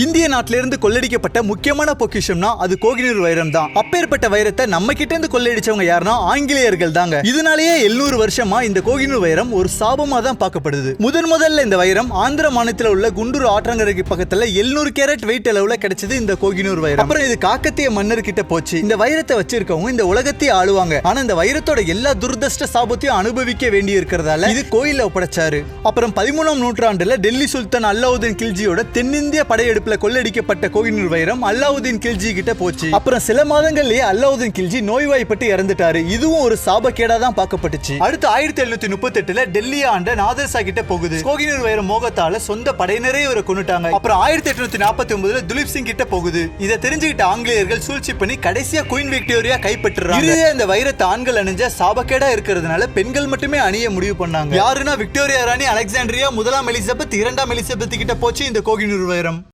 இந்திய நாட்டிலிருந்து கொள்ளடிக்கப்பட்ட முக்கியமான பொக்கிஷம்னா அது கோகினூர் வைரம் தான். அப்பேற்பட்ட வைரத்தை நம்ம கிட்ட இருந்து கொள்ளையடிச்சவங்க யாருன்னா ஆங்கிலேயர்கள் தாங்க. இதனாலேயே 700 வருஷமா இந்த கோகினூர் வைரம் ஒரு சாபமா தான் பார்க்கப்படுது. முதல்ல இந்த வைரம் ஆந்திர மாநிலத்தில் உள்ள குண்டூர் ஆற்றங்கரைக்கு பக்கத்துல 700 கேரட் வெயிட் அளவுல கிடைச்சது இந்த கோகினூர் வைரம். அப்புறம் இது காக்கத்திய மன்னர் கிட்ட போச்சு. இந்த வைரத்தை வச்சிருக்கவங்க இந்த உலகத்தையே ஆளுவாங்க. ஆனா இந்த வைரத்தோட எல்லா துர்தஷ்ட சாபத்தையும் அனுபவிக்க வேண்டி இருக்கிறதால இது கோயில ஒப்படைச்சாரு. அப்புறம் 13ஆம் நூற்றாண்டுல டெல்லி சுல்தான் அல்லாவுதீன் கில்ஜியோட தென்னிந்திய படையெடுப்புல கொள்ளடிக்கப்பட்ட கோகினூர் வைரம் அல்லாவுதீன் கில்ஜி கிட்ட போச்சு. அப்புறம் சில மாதங்கள்லயே அல்லாவுதீன் கில்ஜி நோய்வாய்ப்பட்டு இறந்துட்டாரு. இதுவும் ஒரு சாபக்கேடா தான் பார்க்கப்பட்டுச்சு. அடுத்து 1738ல டெல்லியை ஆண்ட நாதர் ஷா கிட்ட போகுது. கோகினூர் வைரம் மோகத்தால சொந்த படையினரே இவரை கொன்னுட்டாங்க. அப்புறம் 1849ல துலீப் சிங் கிட்ட போகுது. இதை தெரிஞ்சுக்கிட்ட ஆங்கிலேயர்கள் சூழ்ச்சி பண்ணி கடைசியா குயின் விக்டோரியா கைப்பற்றுறாங்க. இந்த வைரத்தை ஆண்கள் அணிஞ்ச சாபக்கேடா இருக்கிறதுனால பெண்கள் மட்டுமே அணிய முடிவு பண்ணாங்க. யாருன்னா விக்டோரியா ராணி அலெக்சாண்ட்ரியா முதலாம் எலிசபெத் 2ஆம் எலிசபெத் கிட்ட போச்சு இந்த கோகினூர் வைரம்.